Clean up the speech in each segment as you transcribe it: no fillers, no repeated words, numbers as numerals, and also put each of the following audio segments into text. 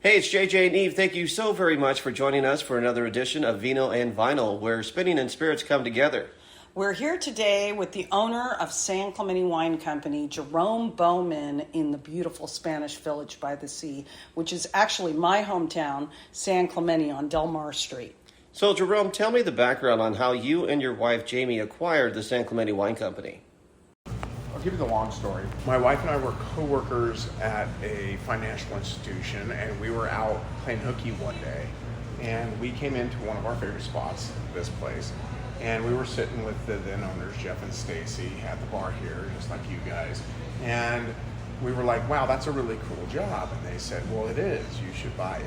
Hey, it's JJ and Eve. Thank you so very much for joining us for another edition of Vino and Vinyl, where spinning and spirits come together. We're here today with the owner of San Clemente Wine Company, Jerome Bowman, in the beautiful Spanish Village by the Sea, which is actually my hometown, San Clemente on Del Mar Street. So, Jerome, tell me the background on how you and your wife, Jamie, acquired the San Clemente Wine Company. I'll give you the long story. My wife and I were co-workers at a financial institution, and we were out playing hooky one day, and we came into one of our favorite spots, this place, and we were sitting with the then owners, Jeff and Stacy, at the bar here, just like you guys, and we were like, wow, that's a really cool job. And they said, well, it is. You should buy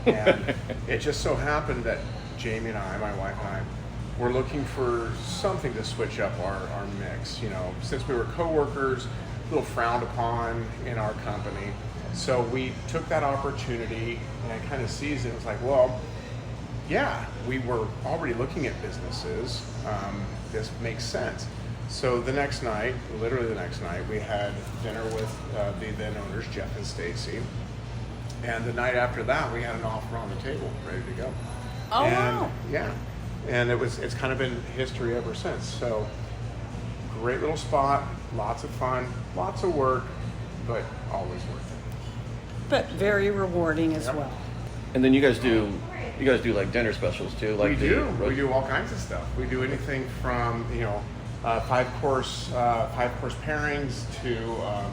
it. And it just so happened that Jamie and I, my wife and I, we're looking for something to switch up our mix. You know, since we were co-workers, a little frowned upon in our company. So we took that opportunity and kind of seized it. It was like, well, yeah, we were already looking at businesses. This makes sense. So the next night, literally the next night, we had dinner with the then owners, Jeff and Stacy. And the night after that, we had an offer on the table, ready to go. Oh, and, wow. Yeah. And it's kind of been history ever since. So great little spot, lots of fun, lots of work, but always worth it. But very rewarding as well. And then you guys do like dinner specials too. Like We do all kinds of stuff. We do anything from five course pairings to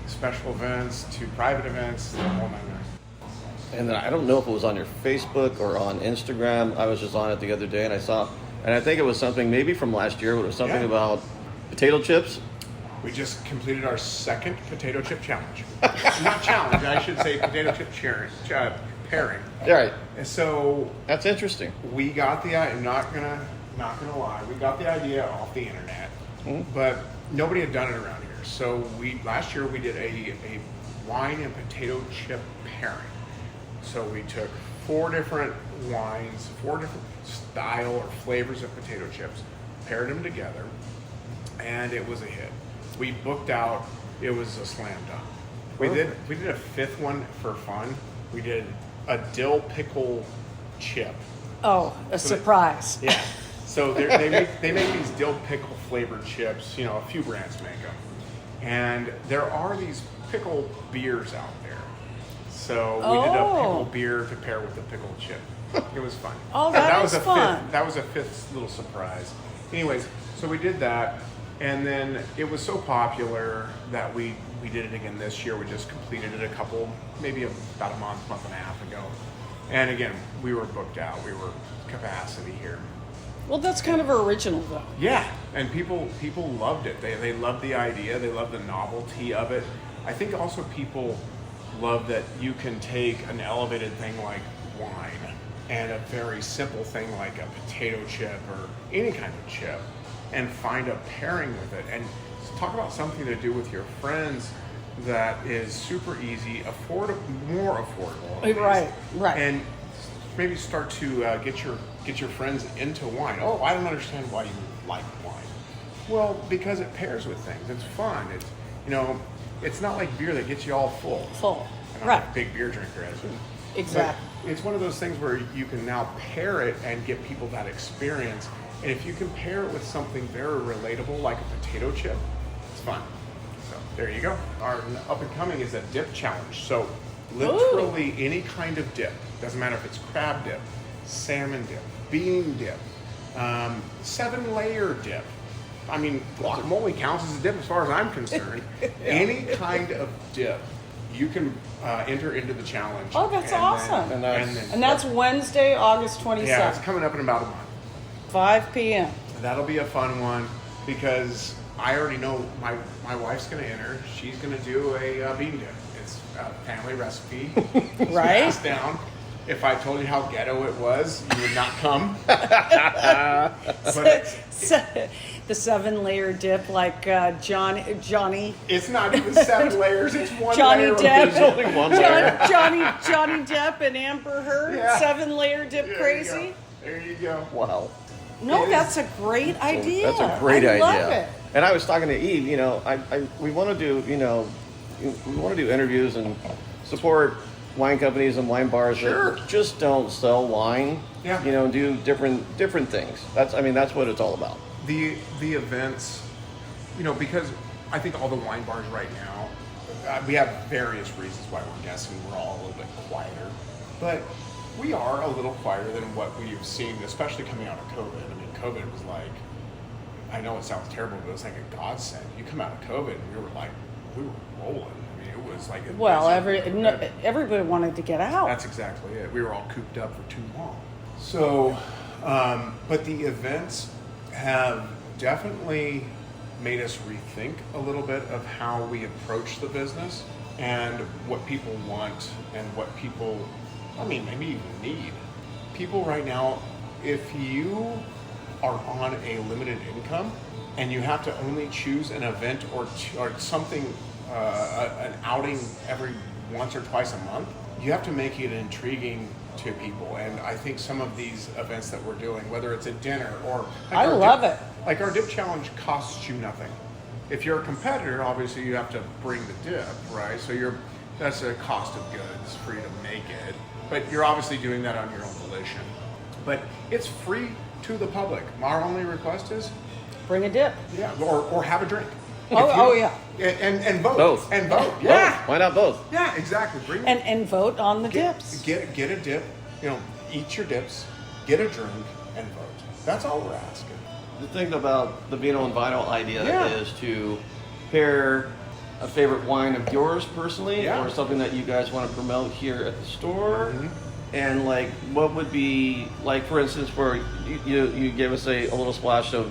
special events to private events, the whole nine yards. And then I don't know if it was on your Facebook or on Instagram. I was just on it the other day and I saw, and I think it was something maybe from last year, but it was something about potato chips. We just completed our second potato chip challenge. Not challenge, I should say potato chip pairing. Yeah, right. And so That's interesting. we got the idea, not gonna lie, we got the idea off the internet, but nobody had done it around here. So last year we did a wine and potato chip pairing. So we took 4 different wines, 4 different style or flavors of potato chips, paired them together, and it was a hit. We booked out, it was a slam dunk. We did a 5th one for fun. We did a dill pickle chip. Oh, a surprise. Yeah. So they make these dill pickle flavored chips. You know, a few brands make them, and there are these pickle beers out there. So we did a pickle beer to pair with the pickle chip. It was fun. Oh, that was fun. That was a 5th little surprise. Anyways, so we did that, and then it was so popular that we did it again this year. We just completed it maybe about a month and a half ago. And again, we were booked out. We were capacity here. Well, that's kind of original, though. Yeah, and people loved it. They loved the idea. They loved the novelty of it. I think also people love that you can take an elevated thing like wine and a very simple thing like a potato chip or any kind of chip and find a pairing with it. And talk about something to do with your friends that is super easy, more affordable. Right. And maybe start to get your friends into wine. Oh, I don't understand why you like wine. Well, because it pairs with things. It's fun. It's not like beer that gets you all full. And I'm a big beer drinker, as well. Exactly. But it's one of those things where you can now pair it and give people that experience. And if you can pair it with something very relatable, like a potato chip, it's fun. So there you go. Our up and coming is a dip challenge. So literally any kind of dip. Doesn't matter if it's crab dip, salmon dip, bean dip, 7-layer dip. I mean, guacamole counts as a dip as far as I'm concerned. Any kind of dip, you can enter into the challenge. Oh, that's awesome. And that's Wednesday, August 27th. Yeah, it's coming up in about a month. 5 p.m. That'll be a fun one because I already know my wife's going to enter. She's going to do a bean dip. It's a family recipe. It's right? Passed down. If I told you how ghetto it was, you would not come. The 7-layer dip, like Johnny. It's not even 7 layers. It's one Johnny layer. Depp. Only one layer. Johnny Depp and Amber Heard. Yeah. 7-layer dip crazy. There you go. Wow. No, that's a great idea. That's a great idea. I love it. And I was talking to Eve. We want to do we want to do interviews and support wine companies and wine bars Sure. that just don't sell wine. Yeah. You know, do different things. That's what it's all about. The events, you know, because I think all the wine bars right now, we have various reasons why we're guessing we're all a little bit quieter, but we are a little quieter than what we've seen, especially coming out of COVID. I mean, COVID was like, I know it sounds terrible, but it was like a godsend. You come out of COVID, and we were rolling. I mean, it was like everybody wanted to get out. That's exactly it. We were all cooped up for too long. So, but the events have definitely made us rethink a little bit of how we approach the business and what people want and what people, I mean, maybe even need. People right now, if you are on a limited income and you have to only choose an event or something, an outing every once or twice a month, you have to make it intriguing to people. And I think some of these events that we're doing, whether it's a dinner or I love it. Like our dip challenge costs you nothing. If you're a competitor, obviously you have to bring the dip, right? So that's a cost of goods for you to make it. But you're obviously doing that on your own volition. But it's free to the public. Our only request is Bring a dip. yeah, or have a drink. Oh yeah. And vote. Both. And vote. Both. Yeah. Why not both? Yeah, exactly. Bring And vote on the dips. Get a dip. You know, eat your dips, get a drink, and vote. That's all we're asking. The thing about the Vino and Vino idea Yeah. is to pair a favorite wine of yours personally, Yeah. or something that you guys want to promote here at the store. Mhm. And like, what would be like, for instance, where you gave us a little splash of,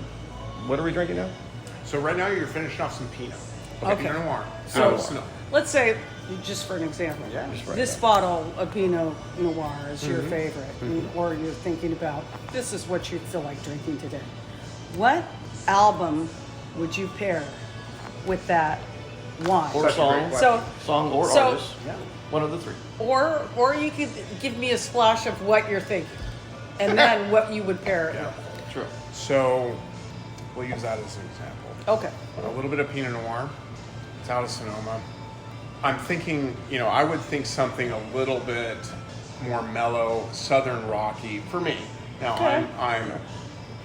what are we drinking now? So right now you're finishing off some Pinot. Okay. Pinot Noir. So Snow. let's say, just for an example, Yeah. Just right this now. bottle of Pinot Noir is your Mm-hmm. favorite, or you're thinking about this is what you feel like drinking today. What album would you pair with that wine? Or Such a song. great So, Song or So- artist. Yeah. One of the three. or you could give me a splash of what you're thinking, and then what you would pair it Yeah. with. True. So we'll use that as an example. Okay. A little bit of Pinot Noir. It's out of Sonoma. I'm thinking, I would think something a little bit more mellow, southern rocky for me. Now Okay.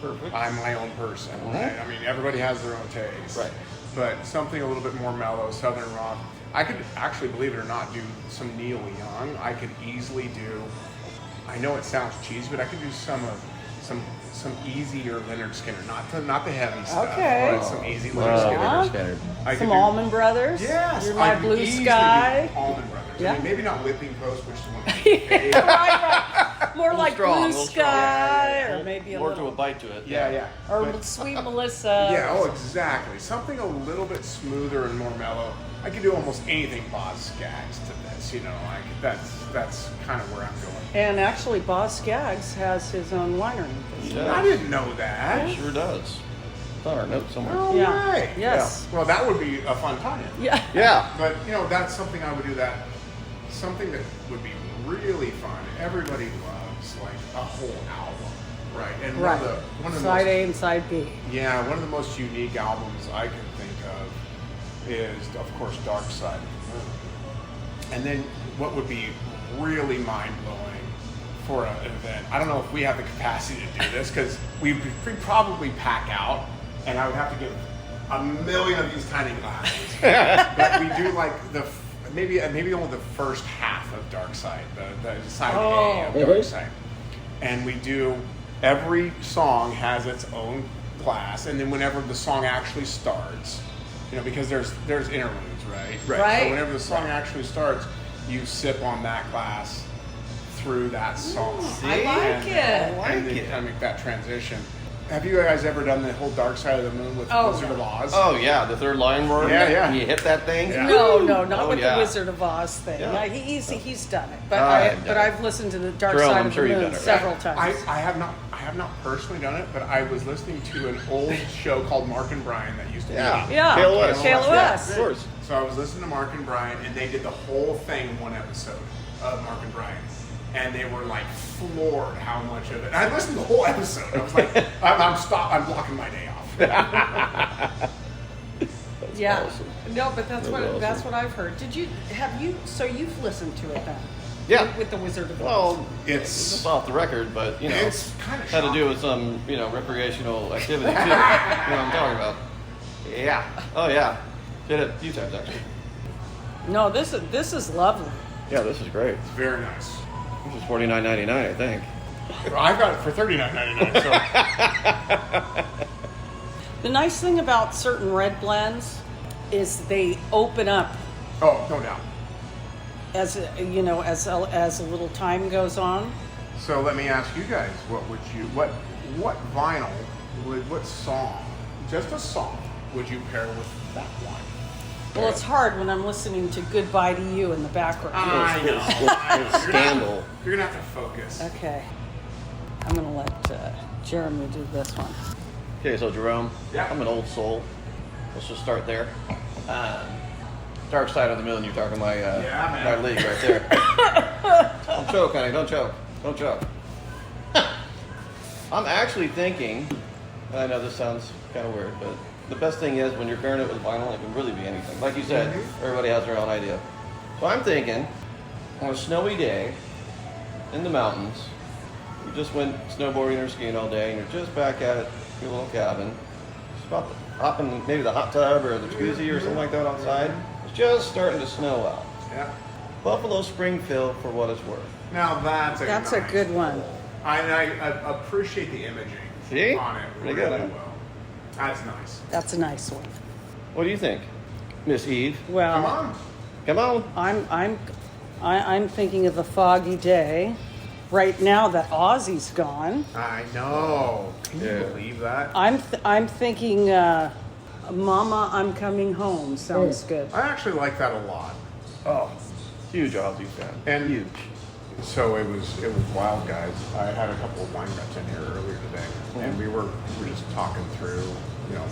Perfect. I'm my own person, right? I mean, everybody has their own taste. Right. But something a little bit more mellow, southern rock. I could actually, believe it or not, do some Neil Young. I could easily do, I know it sounds cheesy, but I could do some easier Leonard Skinner, not the heavy stuff, Okay. but some easy Wow. Leonard Skinner. Yeah. Standard. I could Some do- Allman Brothers. Yes, You're my I could blue easily sky. do Allman Brothers. Yeah. I mean, maybe not Whipping Post, which is one of my favorites. right. More like strong, blue little strong. sky, Yeah, or maybe a More to little, a bite to it. Yeah. or But- Sweet Melissa. Yeah, oh, exactly. Something a little bit smoother and more mellow. I could do almost anything Boz Scaggs to this, that's kind of where I'm going. And actually, Boz Scaggs has his own winery. Yeah. I didn't know that. It sure does. It's on our note somewhere. Oh, Yeah. right. Yes. Yeah. Well, that would be a fun tie-in. Yeah. Yeah. But, that's something I would do that. Something that would be really fun. Everybody loves, like, a whole album. Right. And Right. one of the Side most, A and side B. yeah, one of the most unique albums I can think of is, of course, Dark Side of the Moon. And then what would be really mind-blowing for an event, I don't know if we have the capacity to do this, because we'd probably pack out, and I would have to give a million of these tiny glasses. But we do like maybe only the first half of Dark Side, the side A of Dark Side. And we do, every song has its own class, and then whenever the song actually starts, because there's interludes, right? Right. So whenever the song actually starts, you sip on that glass through that song. I like it. And then kind of make that transition. Have you guys ever done the whole Dark Side of the Moon with Oh, Wizard of Oz? Oh yeah, the third line word. Yeah. You hit that thing. Yeah. No, not Oh, with yeah. the Wizard of Oz thing. Yeah. Yeah, he's done it, but I've done it. I've listened to the Dark Jerome, Side I'm of sure the you've Moon done it, several right? times. I have not personally done it, but I was listening to an old show called Mark and Brian that used to Yeah. be. Yeah. KLOS. KLOS. Of course. So I was listening to Mark and Brian, and they did the whole thing in one episode of Mark and Brian. And they were like floored how much of it. And I listened to the whole episode. I was like, I'm blocking my day off. Yeah. awesome. No, but that's That's awesome. what I've heard. So you've listened to it then? Yeah. With the Wizard of Oz. Well, It's it's off the record, but you know, It's kinda had to do shocking. with some recreational activity too. You know what I'm talking about? Yeah. Oh yeah. Did it a few times actually. No, this is lovely. Yeah, this is great. very nice. This is $49.99, I think. Well, I got it for $39.99. So The nice thing about certain red blends is they open up oh, no doubt. as a little time goes on. So let me ask you guys, what vinyl what song, just a song, would you pair with that wine? Well, it's hard when I'm listening to "Goodbye to You" in the background. I know. Scandal. You're gonna have to focus. Okay, I'm gonna let Jeremy do this one. Okay, so Jerome, Yeah. I'm an old soul. Let's just start there. Dark side of the moon, you're talking my man. my league right there. Don't choke, honey. Don't choke. Don't choke. I'm actually thinking, and I know this sounds kind of weird, but the best thing is when you're pairing it with vinyl, it can really be anything. Like you said, everybody has their own idea. So I'm thinking, on a snowy day in the mountains, you just went snowboarding or skiing all day, and you're just back at your little cabin. Just about to hop in maybe the hot tub or the jacuzzi or something like that outside. It's just starting to snow out. Yeah. Buffalo Spring Fill for what it's worth. Now that's a That's nice a good one. I appreciate the imaging See? on it Pretty really good, huh? well. That's nice. That's a nice one. What do you think, Miss Eve? Well, Come on. Come on. I'm thinking of a foggy day. Right now that Ozzy's gone, I know. Can you Yeah. believe that? I'm thinking "Mama, I'm Coming Home" sounds good. I actually like that a lot. Oh, huge Ozzy fan. And huge. So it was wild, guys. I had a couple of wine reps in here earlier today, and we were just talking through. You know,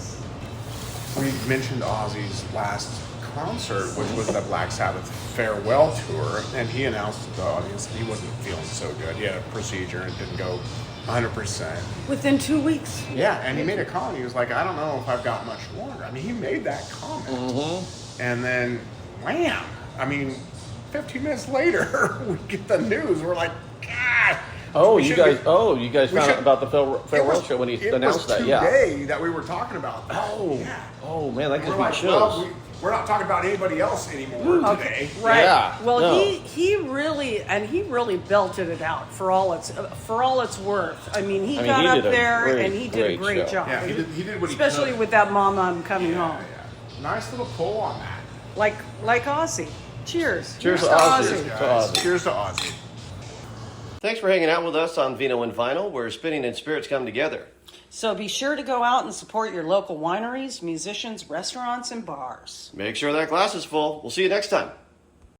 we mentioned Ozzy's last concert, which was the Black Sabbath farewell tour, and he announced to the audience that he wasn't feeling so good. He had a procedure and didn't go 100%. Within 2 weeks. Yeah, and he made a comment. He was like, "I don't know if I've got much longer." I mean, he made that comment, and then wham! I mean, 15 minutes later, we get the news. We're like, God. Oh, we you should guys! be- Oh, you guys we found out should- about the farewell It was- show when he it announced was that. Yeah. today that we were talking about that. Oh. Yeah. Oh man, that gives We're me like, chills. well, we're not talking about anybody else anymore today. Right. Yeah, Well, no. he really belted it out for all it's worth. I mean, he I mean, got he up did a there great, and he did a great great show. job. Yeah, he did what he Especially could. with that "Mama, I'm Coming Home," Nice little pull on that. like Ozzy. Cheers. Cheers to to Ozzy. Cheers, To guys. Ozzy. Cheers to Ozzy. Thanks for hanging out with us on Vino and Vinyl, where spinning and spirits come together. So be sure to go out and support your local wineries, musicians, restaurants, and bars. Make sure that glass is full. We'll see you next time.